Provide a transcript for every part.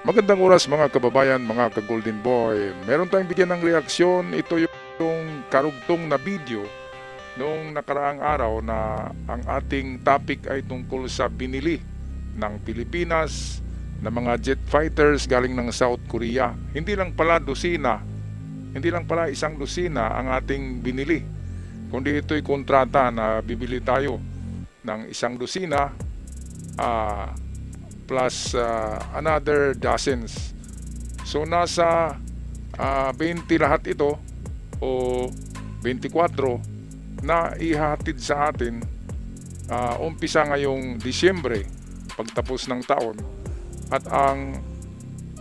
Magandang oras mga kababayan, mga ka-Golden Boy. Meron tayong bigyan ng reaksyon. Ito yung karugtong na video noong nakaraang araw na ang ating topic ay tungkol sa binili ng Pilipinas na mga jet fighters galing ng South Korea. Hindi lang pala dosina, hindi lang pala isang dosina ang ating binili, kundi ito'y kontrata na bibili tayo ng isang dosina ah plus another dozens. So nasa 20 lahat ito o 24 na ihatid sa atin umpisa ngayong Disyembre pagtapos ng taon, at ang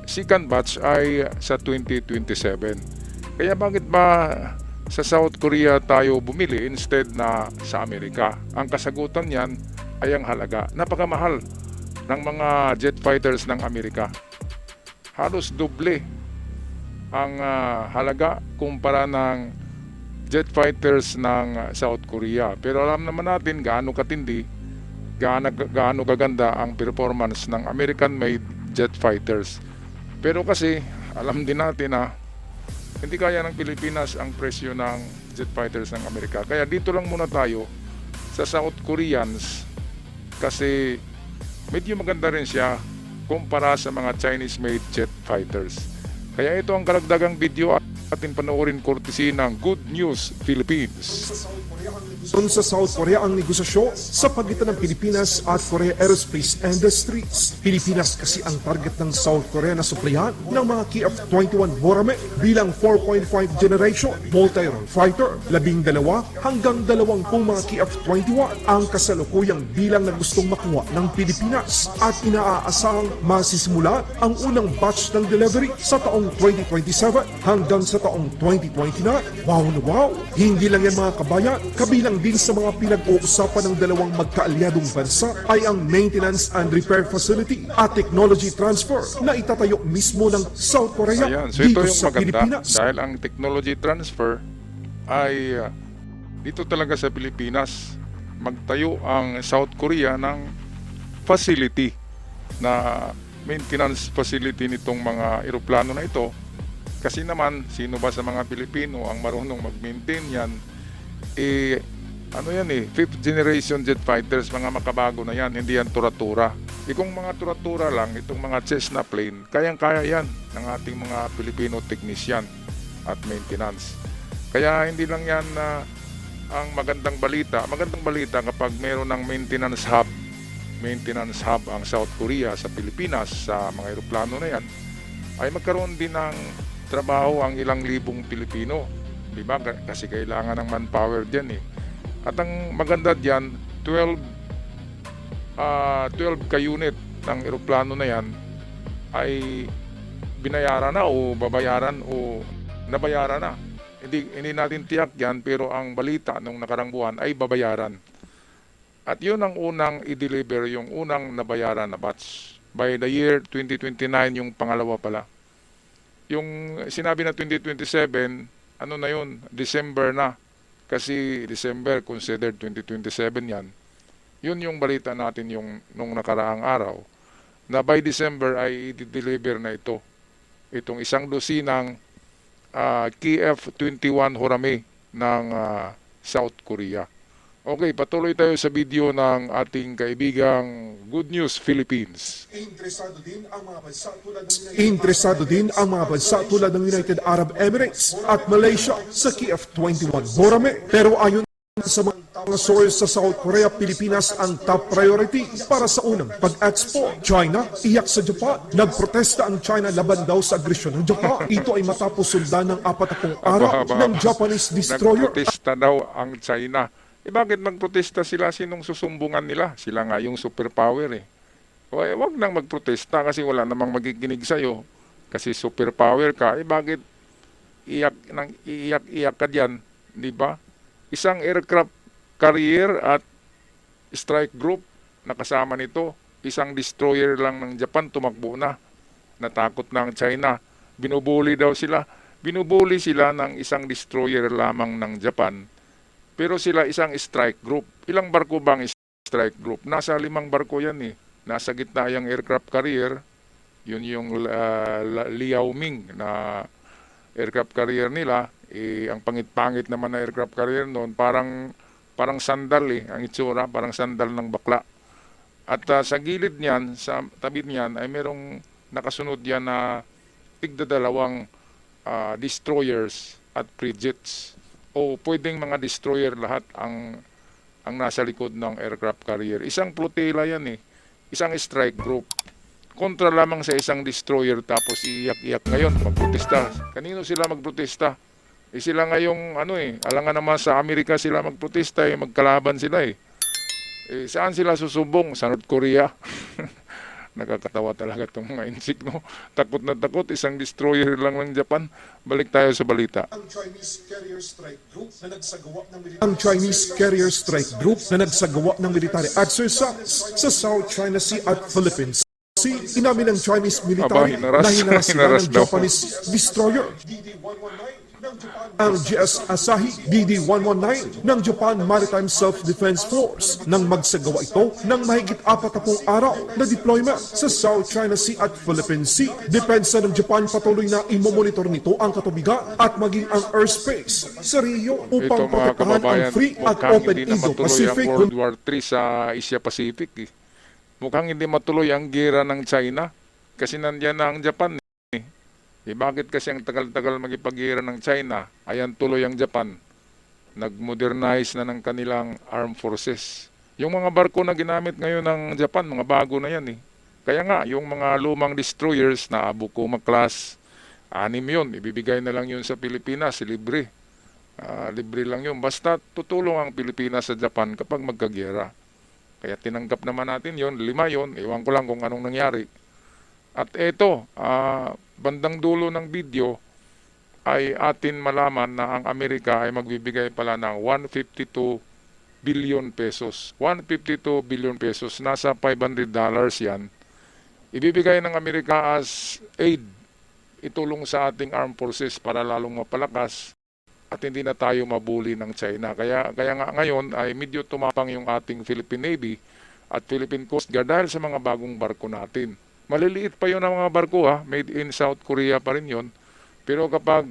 second batch ay sa 2027. Kaya bakit ba sa South Korea tayo bumili instead na sa Amerika? Ang kasagutan niyan ay ang halaga. Napakamahal ng mga jet fighters ng Amerika. Halos doble ang halaga kumpara ng jet fighters ng South Korea. Pero alam naman natin gaano katindi, gaano kaganda ang performance ng American-made jet fighters. Pero kasi alam din natin na hindi kaya ng Pilipinas ang presyo ng jet fighters ng Amerika. Kaya dito lang muna tayo sa South Koreans kasi medyo maganda rin siya kumpara sa mga Chinese-made jet fighters. Kaya ito ang karagdagang video at ating panoorin courtesy ng Good News Philippines. Sa South Korea ang negosasyon sa pagitan ng Pilipinas at Korea Aerospace Industries. Pilipinas kasi ang target ng South Korea na suplayan ng mga KF-21 Borame bilang 4.5 generation multi-role fighter. 12 hanggang 20 mga KF-21 ang kasalukuyang bilang na gustong makuha ng Pilipinas at inaaasahang masisimulan ang unang batch ng delivery sa taong 2027 hanggang sa taong 2029. Wow na wow! Hindi lang yan mga kabayan, kabilang din sa mga pinag-uusapan ng dalawang magkaalyadong bansa ay ang maintenance and repair facility at technology transfer na itatayo mismo ng South Korea Ayan, so ito dito yung sa maganda Pilipinas. dahil ang technology transfer ay dito talaga sa Pilipinas. Magtayo ang South Korea ng facility na maintenance facility nitong mga eroplano na ito. Kasi naman, sino ba sa mga Pilipino ang marunong mag-maintain yan? Ano yan fifth generation jet fighters, mga makabago na yan, hindi yan tura-tura. Kung mga tura-tura lang, itong mga Cessna plane, kayang-kaya yan ng ating mga Pilipino technician at maintenance. Kaya hindi lang yan ang magandang balita. Magandang balita kapag meron ng maintenance hub ang South Korea sa Pilipinas sa mga eroplano na yan, ay magkaroon din ng trabaho ang ilang libong Pilipino. Diba? Kasi kailangan ng manpower dyan At ang maganda diyan, 12 ka-unit ng eroplano na yan ay binayaran na o babayaran o nabayaran na. Hindi natin tiyak yan, pero ang balita nung nakarang buwan ay babayaran. At yun ang unang i-deliver, yung unang nabayaran na batch. By the year 2029 yung pangalawa pala. Yung sinabi na 2027, ano na yun, December na. Kasi December, considered 2027 yan. Yun yung balita natin yung nung nakaraang araw, na by December ay i-deliver na ito. Itong isang dosinang KF-21 Horame ng South Korea. Okay, patuloy tayo sa video ng ating kaibigang Good News Philippines. Interesado din ang mga bansa tulad ng United Arab Emirates at Malaysia sa KF-21 Borame. Pero ayon sa mga source sa South Korea, Pilipinas ang top priority para sa unang pag-export. China, iyak sa Japan. Nagprotesta ang China laban daw sa agresyon ng Japan. Ito ay matapos sundan ng 40 araw ng Japanese destroyer. Nagprotesta daw ang China. Bakit magprotesta sila? Sinong susumbungan nila? Sila nga yung superpower wag nang magprotesta kasi wala namang magiginig sa'yo. Kasi superpower ka. Bakit iyak ka dyan? Di ba? Isang aircraft carrier at strike group na kasama nito. Isang destroyer lang ng Japan tumakbo na. Natakot na ang China. Binubuli daw sila. Binubuli sila ng isang destroyer lamang ng Japan. Pero sila isang strike group. Ilang barko bang strike group? Nasa 5 barko yan Nasa gitna yung aircraft carrier, Yun yung Liaoming na aircraft carrier nila. Ang pangit-pangit naman na aircraft carrier noon, parang sandal ang itsura, parang sandal ng bakla. At sa gilid niyan, sa tabi niyan ay merong nakasunod yan na tigdadalawang destroyers at frigates. O pwedeng mga destroyer lahat ang nasa likod ng aircraft carrier. Isang flotilla yan isang strike group. Kontra lamang sa isang destroyer tapos iyak-iyak ngayon, magprotesta. Kanino sila magprotesta? Sila ngayong alangan naman sa Amerika sila magprotesta magkalaban sila saan sila susubong? Sa North Korea. Nakakatawa talaga itong mga insik, no? Takot na takot, isang destroyer lang ng Japan. Balik tayo sa balita. Ang Chinese Carrier Strike Group na nagsagawa ng military exercise sa South China Sea at Philippines. Inamin ng Chinese military Aba, na hinaras sila hinaras ng daw. Japanese destroyer. Ang GS Asahi DD-119 ng Japan Maritime Self-Defense Force nang magsagawa ito ng mahigit 40 araw na deployment sa South China Sea at Philippine Sea. Depensa ng Japan patuloy na imomonitor nito ang katubigan at maging ang airspace sa Rio Ito upang mga protektahan ang kababayan, free at mukhang open hindi na matuloy ang Indo-Pacific. World War III sa Asia Pacific. Mukhang hindi matuloy ang gera ng China kasi nandiyan na ang Japan. Bakit kasi ang tagal-tagal magipag-gera ng China? Ayan tuloy ang Japan. Nag-modernize na ng kanilang armed forces. Yung mga barko na ginamit ngayon ng Japan, mga bago na yan Kaya nga, yung mga lumang destroyers na Abukuma class, 6 yun. Ibibigay na lang yun sa Pilipinas, libre. Libre lang yun. Basta tutulong ang Pilipinas sa Japan kapag magkagera. Kaya tinanggap naman natin yun, 5 yun. Iwan ko lang kung anong nangyari. At eto, bandang dulo ng video ay atin malaman na ang Amerika ay magbibigay pala ng 152 billion pesos. 152 billion pesos, nasa $500 yan. Ibibigay ng Amerika as aid, itulong sa ating armed forces para lalong mapalakas at hindi na tayo mabuli ng China. Kaya nga ngayon ay medyo tumapang yung ating Philippine Navy at Philippine Coast Guard dahil sa mga bagong barko natin. Maliliit pa yun ang mga barko made in South Korea pa rin yun. Pero kapag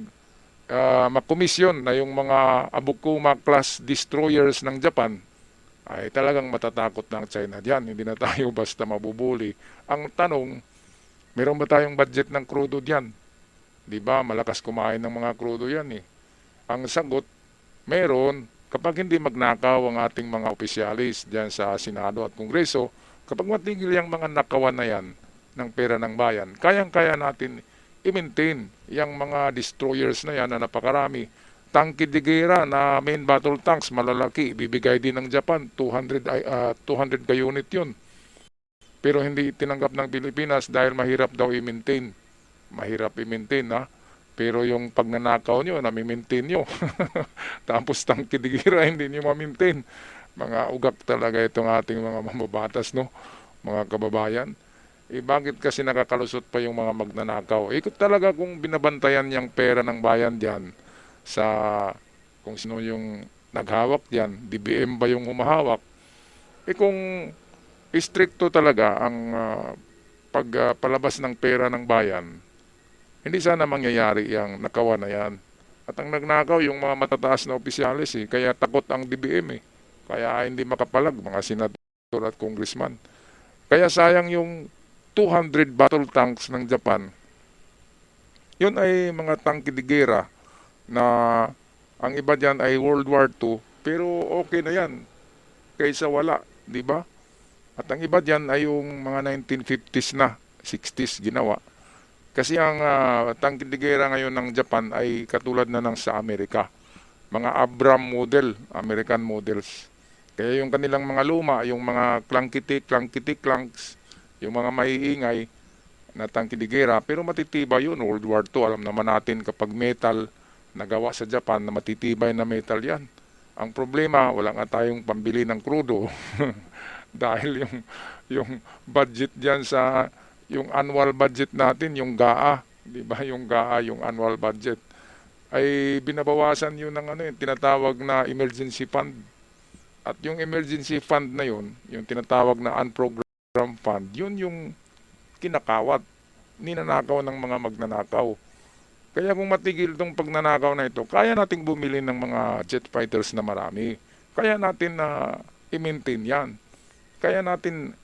makomisyon na yung mga Abukuma class destroyers ng Japan, ay talagang matatakot ng China diyan. Hindi na tayo basta mabubuli. Ang tanong, meron ba tayong budget ng krudo diyan? Di ba, malakas kumain ng mga krudo yan Ang sagot, meron. Kapag hindi magnakaw ang ating mga opisyalis diyan sa Senado at Kongreso, kapag matigil yung mga nakawan na yan, ng pera ng bayan, kayang-kaya natin i-maintain yung mga destroyers na yan na napakarami. Tangke de guerra na main battle tanks, malalaki, bibigay din ng Japan, 200 ka unit yun. Pero hindi tinanggap ng Pilipinas dahil mahirap daw i-maintain. Mahirap i-maintain Pero yung pagnanakaw nyo, nami-maintain nyo. Tapos tangke de guerra, hindi nyo ma-maintain. Mga ugak talaga itong ating mga mamabatas, no? Mga kababayan. Bakit kasi nakakalusot pa yung mga magnanakaw? Talaga kung binabantayan yung pera ng bayan dyan sa kung sino yung naghawak dyan, DBM ba yung humahawak? Kung istrikto talaga ang pagpalabas ng pera ng bayan, hindi sana mangyayari yung nakawa na yan. At ang nagnakaw yung mga matataas na opisyalis kaya takot ang DBM Kaya hindi makapalag mga senador at congressman. Kaya sayang yung 200 battle tanks ng Japan. Yun ay mga tangke de guerra na ang iba dyan ay World War II, pero okay na yan kaysa wala, di ba? At ang iba dyan ay yung mga 1950s na, 60s ginawa. Kasi ang tangke de guerra ngayon ng Japan ay katulad na ng sa Amerika. Mga Abram model, American models. Kaya yung kanilang mga luma, yung mga clunky-clunks, yung mga maiingay na tangke de guerra, pero matitibay yun. World War II, alam naman natin kapag metal nagawa sa Japan na matitibay na metal yan. Ang problema, wala nga tayong pambili ng krudo. Dahil yung budget dyan sa, yung annual budget natin, yung GAA, di ba yung GAA, yung annual budget, ay binabawasan yun ng yung tinatawag na emergency fund. At yung emergency fund na yun, yung tinatawag na unprogrammed fund, yun yung kinakawat ninanakaw ng mga magnanakaw. Kaya kung matigil itong pagnanakaw na ito, kaya nating bumili ng mga jet fighters na marami. Kaya natin na i-maintain yan. Kaya natin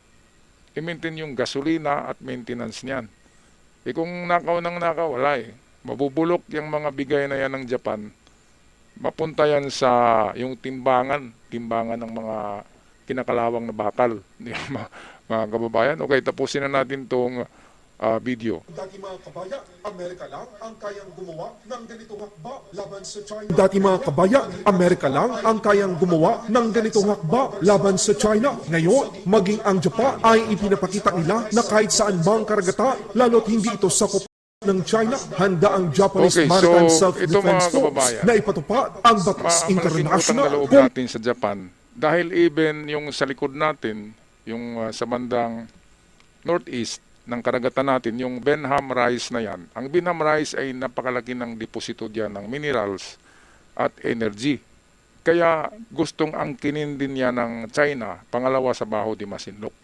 i-maintain yung gasolina at maintenance niyan. Kung nakaw ng nakaw, wala eh. Mabubulok yung mga bigay na yan ng Japan. Mapunta yan sa yung timbangan ng mga kinakalawang na bakal. Mga kababayan, okay, tapusin na natin itong video. Dati mga kabaya, Amerika lang ang kayang gumawa ng ganitong hakba laban sa China. Dati mga kabaya, Amerika lang ang kayang gumawa ng ganitong hakba laban sa China. Ngayon, maging ang Japan ay ipinapakita nila na kahit saan bang karagata, lalo't hindi ito sakop ng China, handa ang Japanese Okay, Maritime so, ito Self-Defense mga Force kababayan, na ipatupad ang batas malaking utang international. na loob natin sa Japan dahil even yung sa likod natin, yung sa bandang northeast ng karagatan natin, yung Benham Rice na yan. Ang Benham Rice ay napakalaki ng deposito diyan ng minerals at energy. Kaya gustong angkinin din yan ng China, pangalawa sa Baho de Masinloc.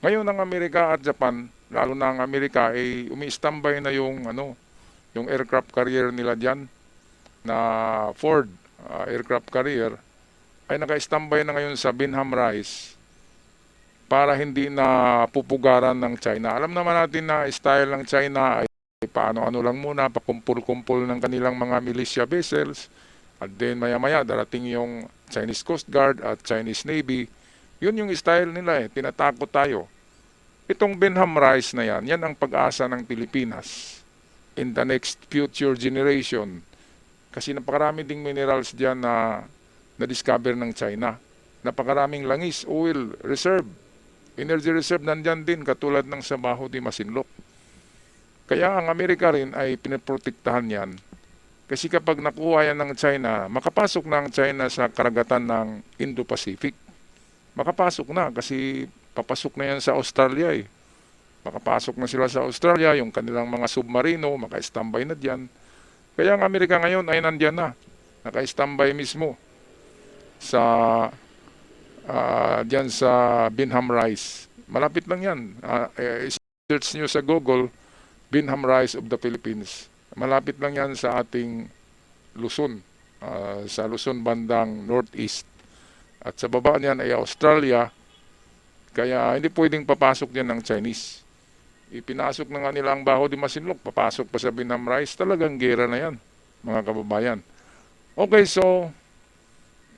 Ngayon ang Amerika at Japan, lalo na ang Amerika, ay umi-standby na yung aircraft carrier nila diyan na Ford aircraft carrier ay naka-standby na ngayon sa Benham Rice para hindi na pupugaran ng China. Alam naman natin na style ng China ay paano-ano lang muna, pakumpul-kumpul ng kanilang mga militia vessels, at then maya-maya darating yung Chinese Coast Guard at Chinese Navy. Yun yung style nila eh, tinatakot tayo. Itong Benham Rice na yan ang pag-asa ng Pilipinas in the next future generation. Kasi napakarami ding minerals diyan na na-discover ng China. Napakaraming langis, oil, reserve, energy reserve nandyan din katulad ng sa Baho de Masinloc. Kaya ang Amerika rin ay pinaprotektahan yan. Kasi kapag nakuha yan ng China, makapasok na ang China sa karagatan ng Indo-Pacific. Makapasok na kasi papasok na yan sa Australia eh. Makapasok na sila sa Australia, yung kanilang mga submarino, maka-standby na dyan. Kaya ang Amerika ngayon ay nandyan na. Naka-standby mismo sa dyan sa Benham Rice. Malapit lang yan. Search nyo sa Google, Benham Rice of the Philippines. Malapit lang yan sa ating Luzon. Sa Luzon bandang northeast. At sa baba niyan ay Australia. Kaya hindi pwedeng papasok yan ng Chinese. Ipinasok na nga nila ang Baho de Masinloc. Papasok pa sa Benham Rice. Talagang gera na yan, mga kababayan. Okay, so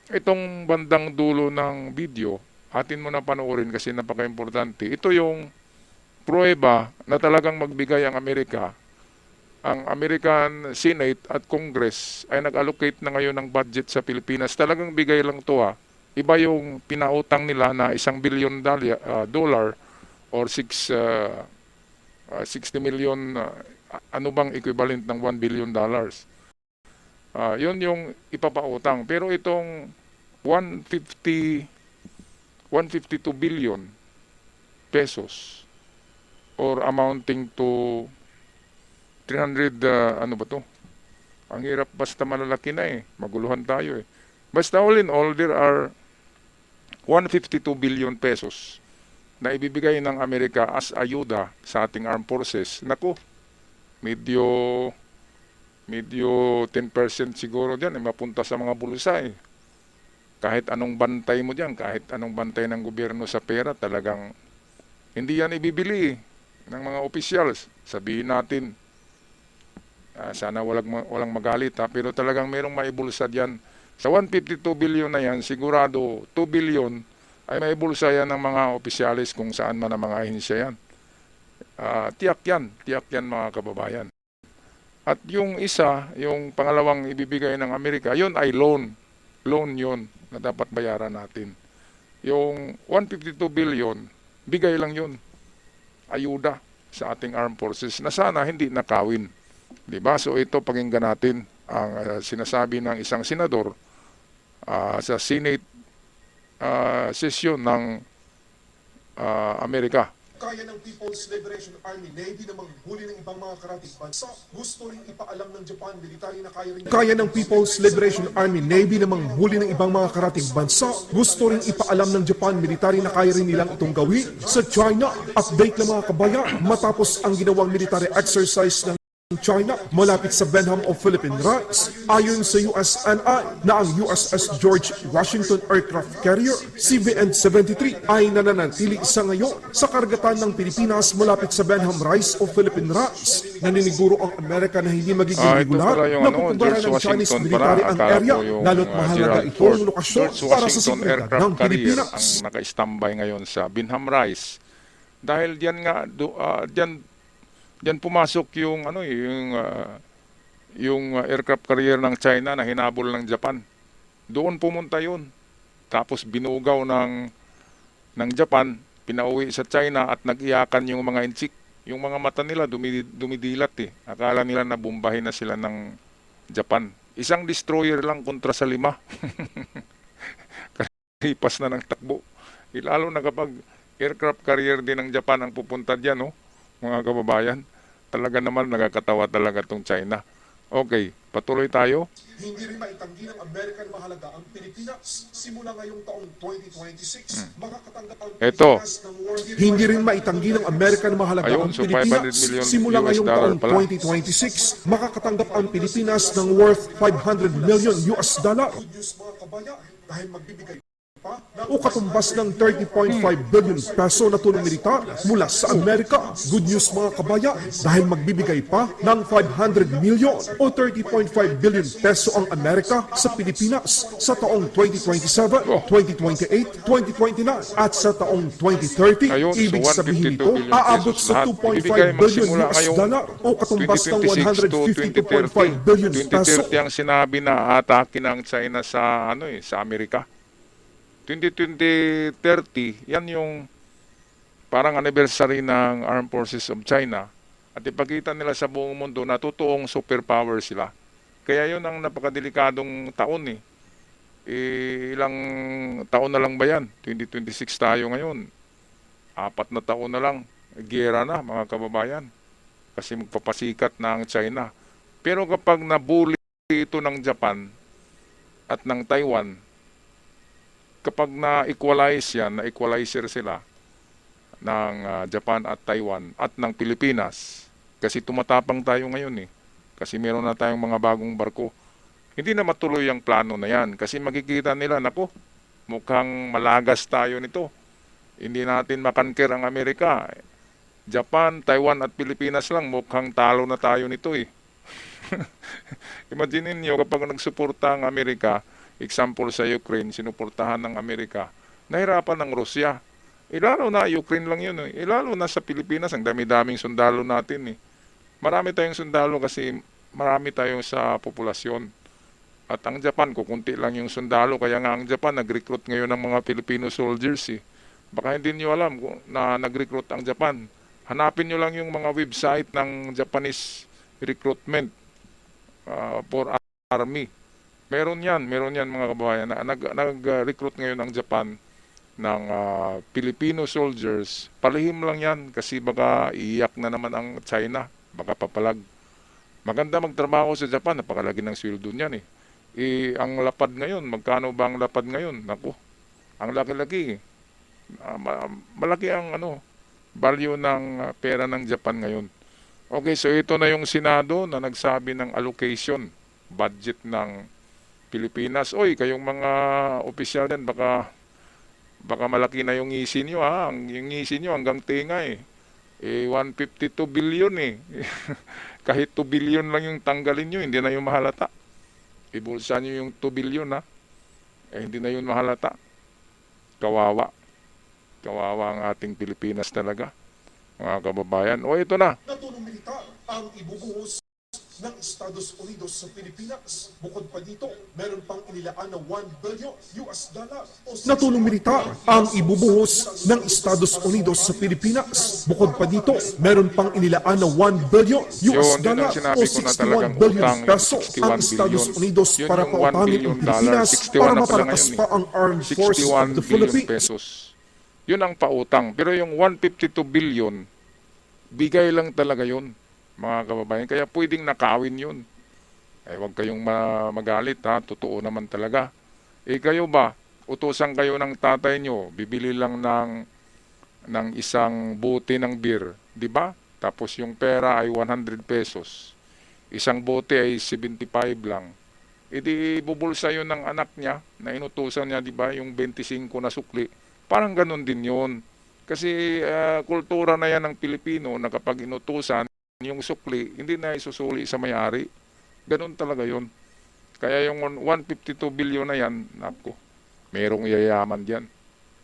itong bandang dulo ng video, atin mo na panoorin kasi napaka-importante. Ito yung pruweba na talagang magbigay ang Amerika. Ang American Senate at Congress ay nag-allocate na ngayon ng budget sa Pilipinas. Talagang bigay lang to ha. Iba yung pinautang nila na $1 billion or 60 million, ano bang equivalent ng $1 billion. Yun yung ipapautang. Pero itong 152 billion pesos or amounting to 300, ano ba to? Ang hirap basta malalaki na eh. Maguluhan tayo eh. Basta all in all, there are 152 billion pesos na ibibigay ng Amerika as ayuda sa ating armed forces. Naku, medyo 10% siguro dyan, mapunta sa mga bulsa eh. Kahit anong bantay mo dyan, kahit anong bantay ng gobyerno sa pera, talagang hindi yan ibibili ng mga officials. Sabihin natin, sana walang magalit ha, pero talagang merong maibulsa dyan. Sa 152 billion na yan, sigurado 2 billion ay maibulsa yan ng mga opisyalis kung saan man ang mga ahensya yan. Tiyak yan mga kababayan. At yung isa, yung pangalawang ibibigay ng Amerika, yun ay loan. Loan yun na dapat bayaran natin. Yung 152 billion, bigay lang yun. Ayuda sa ating armed forces na sana hindi nakawin. Diba? So ito pakinggan natin ang sinasabi ng isang senador sa Senate session ng Amerika Kaya ng People's Liberation Army Navy na manghuli ng ibang mga karating bansa. Gusto rin ipaalam ng Japan military na kaya ng People's Liberation Army Navy na manghuli ng ibang mga karating bansa. Gusto rin ipaalam ng Japan military na kaya rin nilang itong gawin. Sa China, update ng mga kabayan matapos ang ginawang military exercise ng China malapit sa Benham of Philippine Rights. Ayon sa USNI na ang USS George Washington Aircraft Carrier CVN-73 ay nananatili sa ngayon sa karagatan ng Pilipinas malapit sa Benham Rise of Philippine Rights. Naniniguro ang Amerika na hindi magiging ito regular pala yung na ano, pupuntahan George ng Chinese Washington military pala. ang Akala area ko yung lalo't mahalaga Gerald itong Ford. lokasyon George para sa Washington seguridad Aircraft ng Carrier Pilipinas. ang naka-standby ngayon sa Benham Rise. Dahil diyan nga diyan pumasok yung ano yung aircraft carrier ng China na hinabol ng Japan. Doon pumunta yun. Tapos binugaw ng Japan, pinauwi sa China at nag-iyakan yung mga inchik. Yung mga mata nila dumidilat eh. Akala nila na bombahin na sila ng Japan. Isang destroyer lang kontra sa 5. Karipas na ng takbo. Lalo na kapag aircraft carrier din ng Japan ang pupunta dyan, no? Mga kababayan. Talaga naman nakakatawa talaga tong China. Okay, patuloy tayo. Hindi rin maitanggi ng Amerika na mahalaga ang Pilipinas. Simula ngayong taong 2026, makakatanggap ang Ito. Pilipinas ng world. Hindi rin maitanggi ng Amerika na mahalaga Ayun, ang so 500 Pilipinas. million Simula US ngayong dollar taong pala. 2026, makakatanggap ang Pilipinas ng worth 500 million US dollar. Good news mga kabayan, dahil magbibigay pa o katumbas ng 30.5 billion peso na tulong militar mula sa Amerika. Good news mga kabayan, dahil magbibigay pa ng 500 million o 30.5 billion peso ang Amerika sa Pilipinas sa taong 2027, 2028, 2029 at sa taong 2030. Ayun, so Ibig sabihin 152 nito, billion aabot pesos sa lahat. 2.5 Ibibigay billion magsimula US ngayong dollar o katumbas ng 2026 to 152.5 billion peso. 2030 ang sinabi na atake ng China sa sa Amerika. 2020-30, yan yung parang anniversary ng Armed Forces of China at ipakita nila sa buong mundo na totoong superpower sila. Kaya yun ang napakadelikadong taon eh. Ilang taon na lang ba yan? 2026 tayo ngayon. 4 na taon na lang. Giyera na mga kababayan. Kasi magpapasikat na ang China. Pero kapag nabuli ito ng Japan at ng Taiwan, kapag na-equalize yan, na-equalizer sila ng Japan at Taiwan at ng Pilipinas, kasi tumatapang tayo ngayon eh, kasi meron na tayong mga bagong barko, hindi na matuloy ang plano na yan, kasi makikita nila, naku, mukhang malagas tayo nito, hindi natin makanker ang Amerika, Japan, Taiwan at Pilipinas lang, mukhang talo na tayo nito eh. Imagine niyo kapag nagsuporta ang Amerika, example sa Ukraine, sinuportahan ng Amerika, nahirapan ng Rusya. Lalo na Ukraine lang yun. Lalo na sa Pilipinas, ang dami-daming sundalo natin. Marami tayong sundalo kasi marami tayong sa populasyon. At ang Japan, kukunti lang yung sundalo. Kaya nga ang Japan, nag-recruit ngayon ng mga Filipino soldiers. Baka hindi nyo alam na nag-recruit ang Japan. Hanapin nyo lang yung mga website ng Japanese recruitment for army. Meron yan mga kababayan. Nag-recruit ngayon ang Japan ng Filipino soldiers. Palihim lang yan kasi baka iiyak na naman ang China. Baka papalag. Maganda magtrabaho sa Japan. Napakalagi ng sweldo niyan eh. Ang lapad ngayon, magkano ba ang lapad ngayon? Naku, ang laki-laki. Malaki ang value ng pera ng Japan ngayon. Okay, so ito na yung Senado na nagsabi ng allocation, budget ng Pilipinas. Oy, kayong mga opisyal din, baka malaki na yung ngisi nyo ha. Yung ngisi nyo hanggang tinga eh. 152 billion eh. Kahit 2 billion lang yung tanggalin nyo, hindi na yung mahalata. Ibulsa nyo yung 2 billion ha. Hindi na yun mahalata. Kawawa. Kawawa ang ating Pilipinas talaga. Mga kababayan. O ito na. Natulong militar ang ibubuhos ng Estados Unidos sa Pilipinas. Bukod pa dito, meron pang inilaan na 1 billion US dollar. Natulong militar ang ibubuhos ng Estados Unidos sa Pilipinas. Bukod pa dito, meron pang inilaan na 1 billion US dollar o 61 billion peso ang Estados Unidos para pautangin ang Pilipinas para mapalakas pa ang armed forces of the Philippines. Pesos. Yun ang pautang. Pero yung 152 billion, bigay lang talaga yun, mga kababayan. Kaya pwedeng nakawin yun. Huwag kayong magalit ha, totoo naman talaga. Kayo ba, utusan kayo ng tatay nyo, bibili lang ng isang bote ng beer, di ba? Tapos yung pera ay 100 pesos. Isang bote ay 75 lang. Di bubulsa yun ng anak niya na inutusan niya, di ba, yung 25 na sukli. Parang ganun din yun. Kasi kultura na yan ng Pilipino na kapag inutusan yung sukli, hindi na isusuli sa may-ari. Ganun talaga yun. Kaya yung 152 billion na yan, naku, merong yayaman dyan.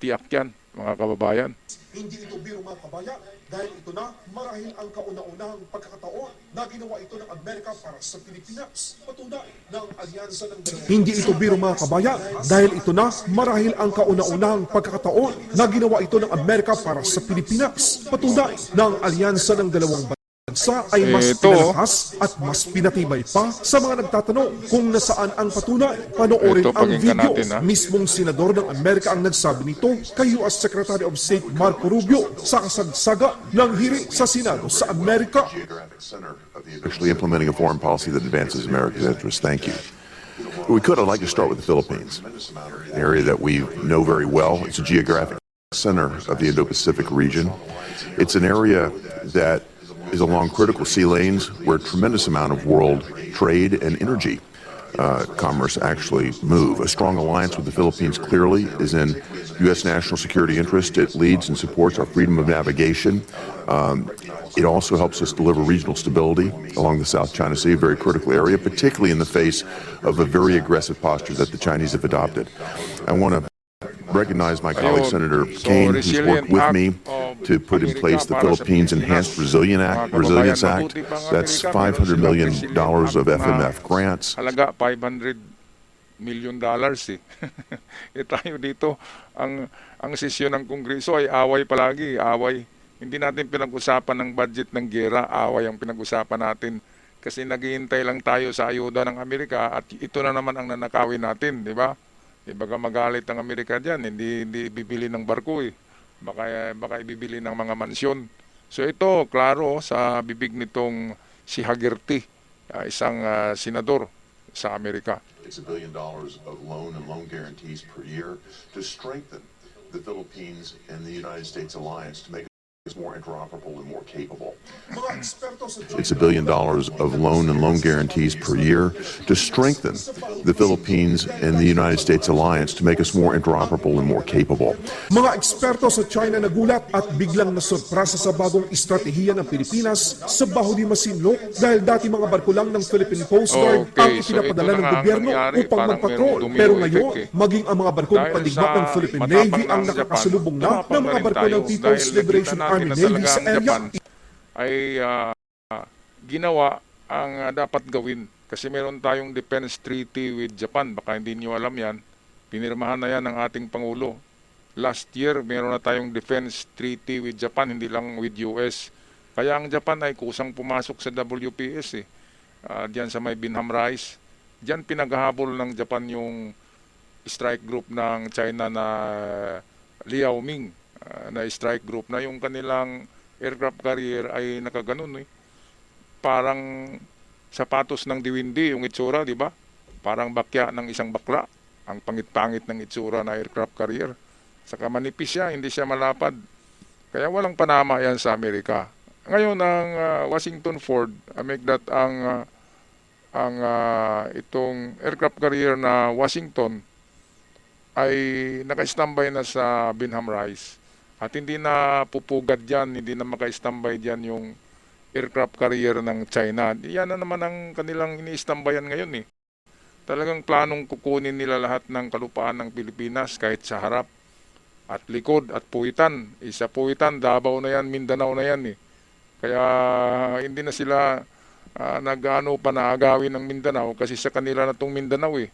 Tiyak yan, mga kababayan. Hindi ito biro mga kabayan dahil ito na marahil ang kauna-unahang pagkakataon na ginawa ito ng Amerika para sa Pilipinas. Patunay ng alyansa ng dalawang Hindi ito biro mga kabayan dahil ito na marahil ang kauna-unahang pagkakataon na ginawa ito ng Amerika para sa Pilipinas. Patunay ng alyansa ng dalawang bansa ay mas pinalakas at mas pinatibay pa sa mga nagtatanong kung nasaan ang patunay. Panoorin Ito, ang pakinggan video. natin, ha? Mismong senador ng Amerika ang nagsabi nito kay US Secretary of State Marco Rubio sa kasagsaga ng hearing sa Senado sa Amerika. Actually implementing a foreign policy that advances America's interests. Thank you. I'd like to start with the Philippines, an area that we know very well. It's a geographic center of the Indo-Pacific region. It's an area that is along critical sea lanes where a tremendous amount of world trade and energy commerce actually move. A strong alliance with the Philippines clearly is in U.S. national security interest. It leads and supports our freedom of navigation. It also helps us deliver regional stability along the South China Sea, a very critical area, particularly in the face of a very aggressive posture that the Chinese have adopted. I want to recognize my colleague Senator Kane, who's worked with me to put in place the Philippines Enhanced Resilience Act. That's $500 million of FMF grants. Halaga $500 million tayo dito, ang sesyon ng Kongreso ay away palagi, away. Hindi natin pinag-usapan ng budget ng gera, away ang pinag-usapan natin. Kasi naghihintay lang tayo sa ayuda ng Amerika at ito na naman ang nanakawin natin, di ba? Baka magalit ang Amerika dyan, hindi bibili ng barko eh. Baka ibibili ng mga mansyon. So ito, klaro, sa bibig nitong si Haggerty, isang senador sa Amerika. It's $1 billion of loan and loan guarantees per year to strengthen the Philippines and the United States alliance to make us more interoperable and more capable. It's $1 billion of loan and loan guarantees per year to strengthen the Philippines and the United States alliance to make us more interoperable and more capable. Mga eksperto sa China nagulat at biglang nasurpresa sa bagong estratehiya ng Pilipinas sa Baho di Masinloc dahil dati mga barko lang ng Philippine Coast Guard ang ipinapadala ng gobyerno upang magpatrol. Pero ngayon, maging ang mga barko ng padigmat ng Philippine Navy ang nakakasalubong na ng mga barko ng People's Liberation Army Navy sa area. Ay ginawa ang dapat gawin. Kasi meron tayong defense treaty with Japan. Baka hindi nyo alam yan. Pinirmahan na yan ng ating Pangulo. Last year, meron na tayong defense treaty with Japan, hindi lang with US. Kaya ang Japan ay kusang pumasok sa WPS eh. Diyan sa may Binham Rice. Diyan pinaghahabol ng Japan yung strike group ng China na Liaoming. Na strike group na yung kanilang aircraft carrier ay nakaganon eh. Parang sapatos ng diwindi yung itsura, di ba? Parang bakya ng isang bakla. Ang pangit-pangit ng itsura na aircraft carrier. Saka manipis siya, hindi siya malapad. Kaya walang panama yan sa Amerika. Ngayon ang Washington Ford, make that ang itong aircraft carrier na Washington ay naka-standby na sa Binham Rice. At hindi na pupugad dyan, hindi na maka-standby dyan yung aircraft carrier ng China. Yan na naman ang kanilang ini-standbyan ngayon eh. Talagang planong kukunin nila lahat ng kalupaan ng Pilipinas kahit sa harap at likod at puwitan. Isa puwitan, Davao na yan, Mindanao na yan eh. Kaya hindi na sila panaagawin ng Mindanao kasi sa kanila na itong Mindanao eh.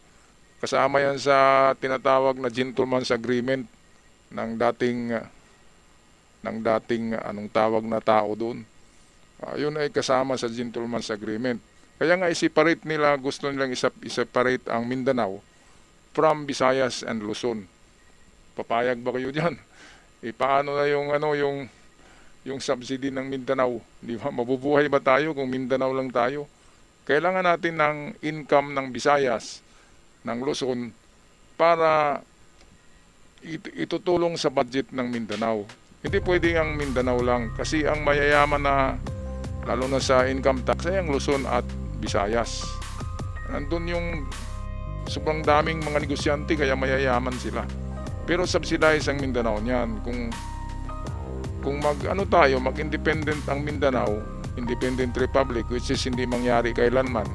Kasama yan sa tinatawag na gentleman's agreement ng dating anong tawag na tao doon. Yun ay kasama sa gentleman's agreement. Kaya nga i-separate nila, gusto nilang i-separate ang Mindanao from Visayas and Luzon. Papayag ba kayo dyan? paano na yung yung subsidy ng Mindanao? Di ba? Mabubuhay ba tayo kung Mindanao lang tayo? Kailangan natin ng income ng Visayas, ng Luzon, para itutulong sa budget ng Mindanao. Hindi pwede ang Mindanao lang kasi ang mayayaman na, lalo na sa income tax, ay ang Luzon at Visayas. Nandun yung sobrang daming mga negosyante kaya mayayaman sila. Pero subsidize ang Mindanao niyan. Kung mag-independent ang Mindanao, independent republic, which is hindi mangyari kailanman,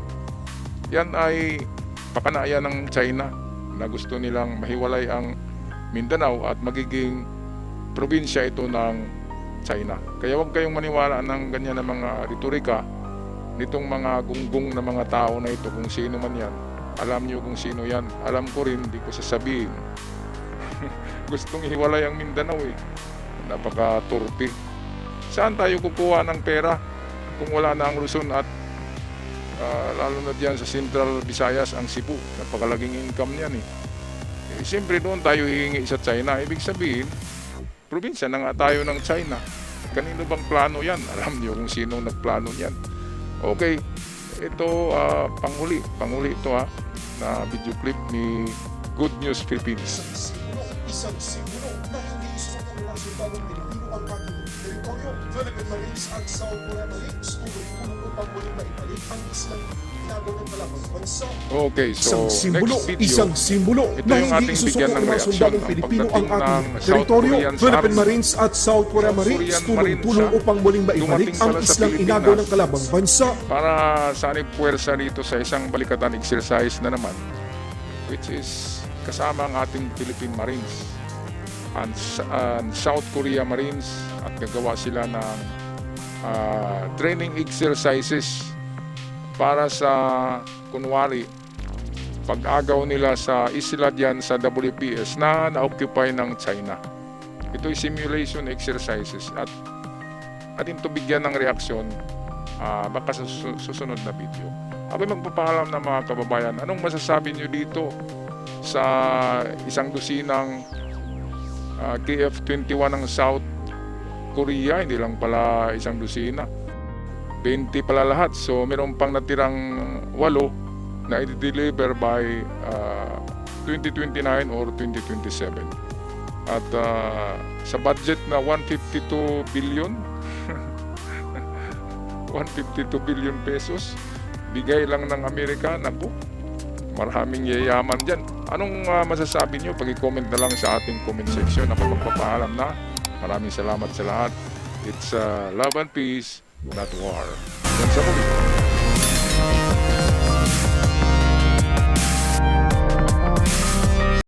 yan ay pakanayan ng China na gusto nilang mahiwalay ang Mindanao at magiging probinsya ito ng China. Kaya huwag kayong maniwala ng ganyan na mga retorika nitong mga gunggong na mga tao na ito, kung sino man yan. Alam niyo kung sino yan. Alam ko rin, di ko sasabihin. Gustong ihiwalay ang Mindanao eh. Napaka-turpi. Saan tayo kukuha ng pera kung wala na ang Luzon at lalo na diyan sa Central Visayas, ang Cebu? Napakalaging income niyan eh. Siyempre doon tayo hihingi sa China. Ibig sabihin, probinsya na nga tayo ng China. Kanino bang plano yan? Alam niyo kung sino nagplano yan. Okay, ito panghuli ito na video clip ni Good News Philippines. Isang simbolo na hindi isusunod ng sundalong Pilipino ang ating teritoryo. Philippine Marines at South Korea Marines tulong upang muling maibalik ang islang ginagawa ng kalabang bansa. Okay, so Isang simbolo ito na yung hindi ating bigyan isusunod ng ng reaksyon sundalong ang Pilipino ang pagdating ating ng South teritoryo. Korean Philippine Army. Marines at South Korea South Marines Korean Marines, tulong upang muling maibalik dumating ang pala sa islang Pilipinas inagaw ng kalabang bansa. para sanib puwersa dito sa isang balikatan exercise na naman, which is kasama ang ating Philippine Marines and South Korea Marines, at gagawa sila ng training exercises para sa kunwari pag-agaw nila sa isla diyan sa WPS na na-occupy ng China. Ito'y simulation exercises at atin to bigyan ng reaksyon baka sa susunod na video. Ako'y magpapaalam na mga kababayan, anong masasabi nyo dito sa isang dosinang KF-21 ng South Korea? Hindi lang pala isang dosina, 20 pala lahat. So meron pang natirang 8 na i-deliver by 2029 or 2027. At sa budget na 152 billion 152 billion pesos bigay lang ng Amerika, naku, maraming yayaman dyan. Anong masasabi nyo? Pag-comment na lang sa ating comment section. Ako magpapaalam na. Maraming salamat sa lahat. It's love and peace, not war. Hanggang sa muli.